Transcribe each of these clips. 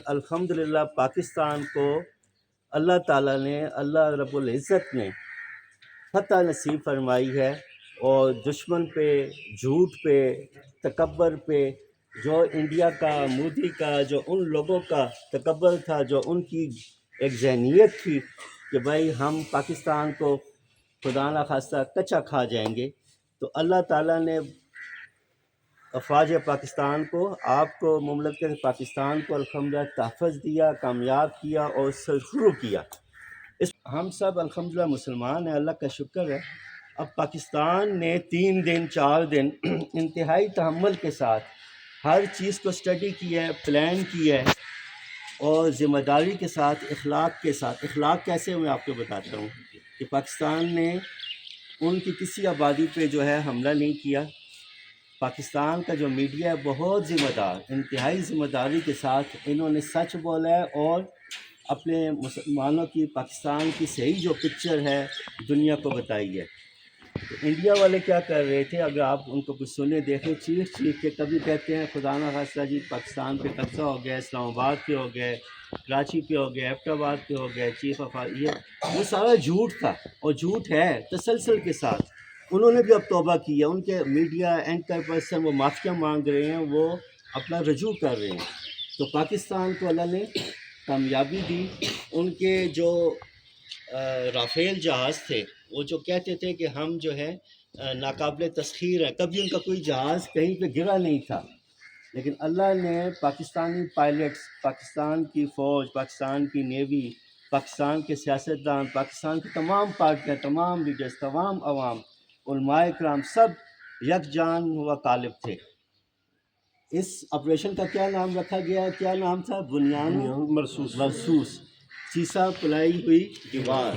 الحمدللہ پاکستان کو اللہ تعالیٰ نے، اللہ رب العزت نے فتح نصیب فرمائی ہے، اور دشمن پہ، جھوٹ پہ، تکبر پہ، جو انڈیا کا، مودی کا، جو ان لوگوں کا تکبر تھا، جو ان کی ایک ذہنیت تھی کہ بھائی ہم پاکستان کو خدا نخواستہ کچا کھا جائیں گے، تو اللہ تعالیٰ نے افواج پاکستان کو، آپ کو، مملکت پاکستان کو الحمدللہ تحفظ دیا، کامیاب کیا اور سرخرو کیا۔ ہم سب الحمدللہ مسلمان ہیں، اللہ کا شکر ہے۔ اب پاکستان نے 3 دن 4 دن انتہائی تحمل کے ساتھ ہر چیز کو اسٹڈی کیا ہے، پلان کیا ہے، اور ذمہ داری کے ساتھ، اخلاق کے ساتھ۔ اخلاق کیسے میں آپ کو بتاتا ہوں کہ پاکستان نے ان کی کسی آبادی پہ جو ہے حملہ نہیں کیا۔ پاکستان کا جو میڈیا ہے بہت ذمہ دار، انتہائی ذمہ داری کے ساتھ انہوں نے سچ بولا ہے، اور اپنے مسلمانوں کی، پاکستان کی صحیح جو پکچر ہے دنیا کو بتائی ہے۔ تو انڈیا والے کیا کر رہے تھے، اگر آپ ان کو کچھ سنے دیکھیں، چیخ چیخ کے کبھی کہتے ہیں خدا نخواستہ جی پاکستان پہ قبضہ ہو گیا، اسلام آباد پہ ہو گئے، کراچی پہ ہو گئے، ایبٹ آباد پہ ہو گئے، چیف آف یہ سارا جھوٹ تھا، اور جھوٹ ہے تسلسل کے ساتھ۔ انہوں نے بھی اب توبہ کی ہے، ان کے میڈیا اینکر پرسن وہ معافیاں مانگ رہے ہیں، وہ اپنا رجوع کر رہے ہیں۔ تو پاکستان کو اللہ نے کامیابی دی۔ ان کے جو رافیل جہاز تھے، وہ جو کہتے تھے کہ ہم جو ہے ناقابل تسخیر ہیں، کبھی ان کا کوئی جہاز کہیں پہ گرا نہیں تھا، لیکن اللہ نے پاکستانی پائلٹس، پاکستان کی فوج، پاکستان کی نیوی، پاکستان کے سیاستدان، پاکستان کی تمام پارٹیاں، تمام لیڈرز، تمام عوام، علماء کرام، سب یکجان و غالب تھے۔ اس آپریشن کا کیا نام رکھا گیا؟ کیا نام تھا؟ بنیان مرصوص، سیسا پلائی ہوئی دیوار۔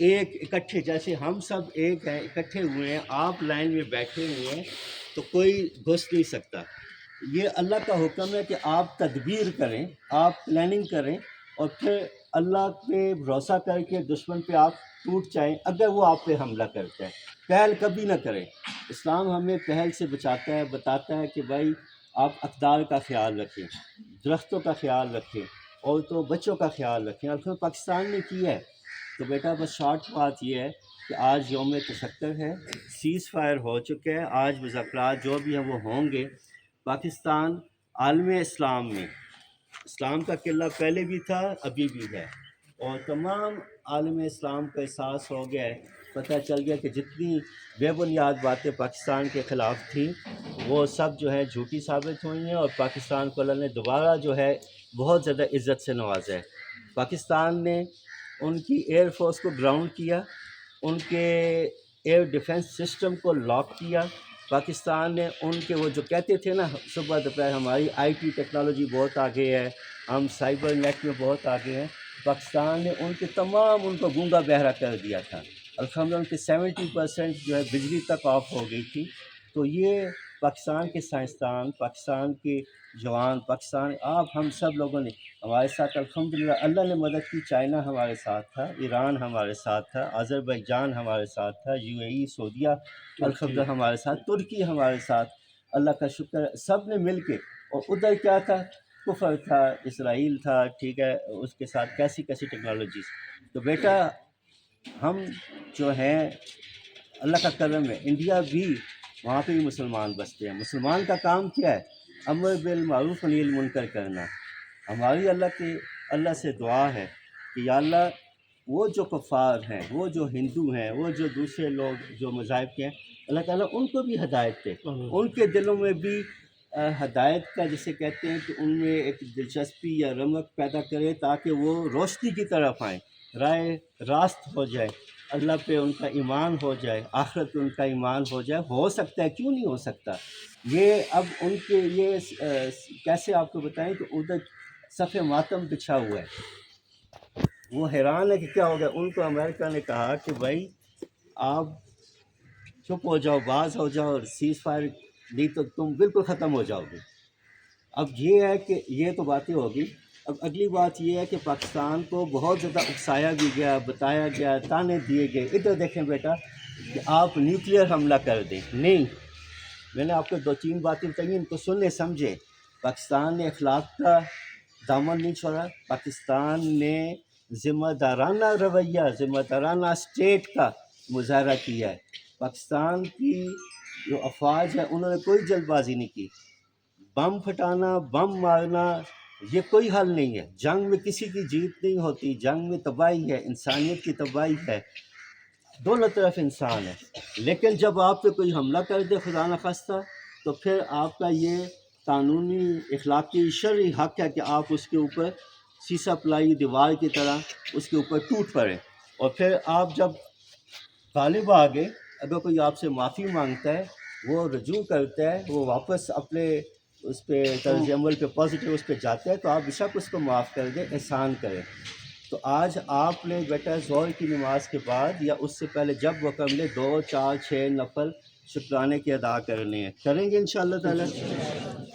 ایک اکٹھے، جیسے ہم سب ایک ہیں، اکٹھے ہوئے ہیں، آپ لائن میں بیٹھے ہوئے ہیں، تو کوئی گھس نہیں سکتا۔ یہ اللہ کا حکم ہے کہ آپ تدبیر کریں، آپ پلاننگ کریں، اور پھر اللہ پہ بھروسہ کر کے دشمن پہ آپ ٹوٹ جائیں اگر وہ آپ پہ حملہ کرتا ہے۔ پہل کبھی نہ کریں۔ اسلام ہمیں پہل سے بچاتا ہے، بتاتا ہے کہ بھائی آپ اقدار کا خیال رکھیں، درختوں کا خیال رکھیں، عورتوں بچوں کا خیال رکھیں، اور پھر پاکستان نے کیا ہے۔ تو بیٹا بس شارٹ بات یہ ہے کہ آج یوم تشکر ہے، سیز فائر ہو چکے ہیں، آج مذاکرات جو بھی ہیں وہ ہوں گے۔ پاکستان عالم اسلام میں، اسلام کا قلعہ پہلے بھی تھا، ابھی بھی ہے، اور تمام عالم اسلام کا احساس ہو گیا ہے، پتہ چل گیا کہ جتنی بے بنیاد باتیں پاکستان کے خلاف تھیں وہ سب جو ہے جھوٹی ثابت ہوئی ہیں، اور پاکستان کو اللہ نے دوبارہ جو ہے بہت زیادہ عزت سے نوازا ہے۔ پاکستان نے ان کی ایئر فورس کو گراؤنڈ کیا، ان کے ایئر ڈیفنس سسٹم کو لاک کیا۔ پاکستان نے ان کے، وہ جو کہتے تھے نا صبح دوپہر ہماری آئی ٹی ٹیکنالوجی بہت آگے ہے، ہم سائبر نیٹ میں بہت آگے ہیں، پاکستان نے ان کے تمام ان کو گونگا بہرا کر دیا تھا۔ الحمدللہ ان کے 70% جو ہے بجلی تک آف ہو گئی تھی۔ تو یہ پاکستان کے سائنسدان، پاکستان کے جوان، پاکستان، آپ ہم سب لوگوں نے ہمارے ساتھ الحمدللہ اللہ نے مدد کی۔ چائنا ہمارے ساتھ تھا، ایران ہمارے ساتھ تھا، آذربائیجان ہمارے ساتھ تھا، UAE، سعودیہ الحمدللہ ہمارے ساتھ، ترکی ہمارے ساتھ، اللہ کا شکر ہے، سب نے مل کے۔ اور ادھر کیا تھا؟ کفر تھا، اسرائیل تھا، ٹھیک ہے، اس کے ساتھ کیسی کیسی ٹیکنالوجیز۔ تو بیٹا ہم جو ہیں اللہ کا کرم ہے، انڈیا بھی، وہاں پہ بھی مسلمان بستے ہیں۔ مسلمان کا کام کیا ہے؟ امر بالمعروف و نہی عن المنکر کرنا۔ ہماری اللہ سے دعا ہے کہ یا اللہ وہ جو کفار ہیں، وہ جو ہندو ہیں، وہ جو دوسرے لوگ جو مذاہب کے ہیں، اللہ تعالیٰ ان کو بھی ہدایت دے، ان کے دلوں میں بھی ہدایت کا جسے کہتے ہیں کہ ان میں ایک دلچسپی یا رغبت پیدا کرے، تاکہ وہ روشنی کی طرف آئیں، رائے راست ہو جائے، اللہ پہ ان کا ایمان ہو جائے، آخرت پہ ان کا ایمان ہو جائے۔ ہو سکتا ہے، کیوں نہیں ہو سکتا؟ یہ اب ان کے یہ کیسے آپ کو بتائیں کہ ادھر صف ماتم بچھا ہوا ہے، وہ حیران ہے کہ کیا ہو گیا۔ ان کو امریکہ نے کہا کہ بھائی آپ چپ ہو جاؤ، باز ہو جاؤ، اور سیز فائر، نہیں تو تم بالکل ختم ہو جاؤ گے۔ اب یہ ہے کہ یہ تو باتیں ہوگی۔ اب اگلی بات یہ ہے کہ پاکستان کو بہت زیادہ اکسایا بھی گیا، بتایا گیا، تانے دیے گئے، ادھر دیکھیں بیٹا کہ آپ نیوکلیئر حملہ کر دیں، نہیں۔ میں نے آپ کو 2-3 باتیں بتائی، ان کو سننے سمجھے۔ پاکستان نے اخلاق کا دامن نہیں چھوڑا. پاکستان نے ذمہ دارانہ رویہ، ذمہ دارانہ اسٹیٹ کا مظاہرہ کیا ہے. پاکستان کی جو افواج ہے انہوں نے کوئی جلد بازی نہیں کی. بم پھٹانا، بم مارنا یہ کوئی حل نہیں ہے. جنگ میں کسی کی جیت نہیں ہوتی، جنگ میں تباہی ہے، انسانیت کی تباہی ہے، دونوں طرف انسان ہے. لیکن جب آپ پہ کوئی حملہ کر دے خدا نخواستہ تو پھر آپ کا یہ قانونی، اخلاقی، شرعی حق ہے کہ آپ اس کے اوپر سیسا پلائی دیوار کی طرح اس کے اوپر ٹوٹ پڑے. اور پھر آپ جب غالب آ گئے، اگر کوئی آپ سے معافی مانگتا ہے، وہ رجوع کرتا ہے، وہ واپس اپنے اس پہ طرز عمل پہ پازیٹیو اس پہ جاتا ہے، تو آپ بے شک اس کو معاف کر دیں، احسان کریں. تو آج آپ نے بیٹا ظہر کی نماز کے بعد یا اس سے پہلے جب وقت ملے 2 4 6 نفل شکرانے کے ادا کرنے ہیں. کریں گے انشاءاللہ تعالی.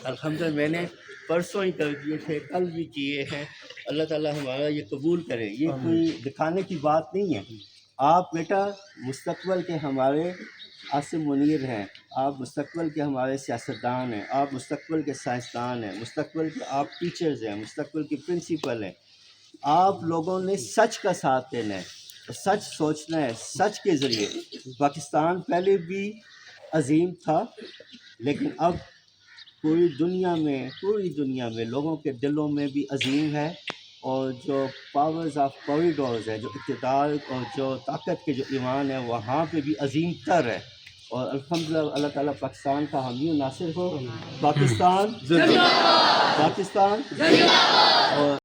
الحمدللہ میں نے پرسوں ہی کر دیے تھے، کل بھی کیے ہیں. اللہ تعالیٰ ہمارا یہ قبول کرے. یہ کوئی دکھانے کی بات نہیں ہے. آپ بیٹا مستقبل کے ہمارے عاصم منیر ہیں، آپ مستقبل کے ہمارے سیاستدان ہیں، آپ مستقبل کے سائنسدان ہیں، مستقبل کے آپ ٹیچرز ہیں، مستقبل کے پرنسپل ہیں. آپ لوگوں نے سچ کا ساتھ دینا ہے، سچ سوچنا ہے. سچ کے ذریعے پاکستان پہلے بھی عظیم تھا، لیکن اب پوری دنیا میں لوگوں کے دلوں میں بھی عظیم ہے. اور جو پاورز آف کوریڈورز ہے، جو اقتدار اور جو طاقت کے جو ایمان ہے، وہاں پہ بھی عظیم تر ہے. اور الحمدللہ اللہ تعالیٰ پاکستان کا حامی و ناصر ہو. پاکستان زندہ باد، پاکستان زندہ باد. اور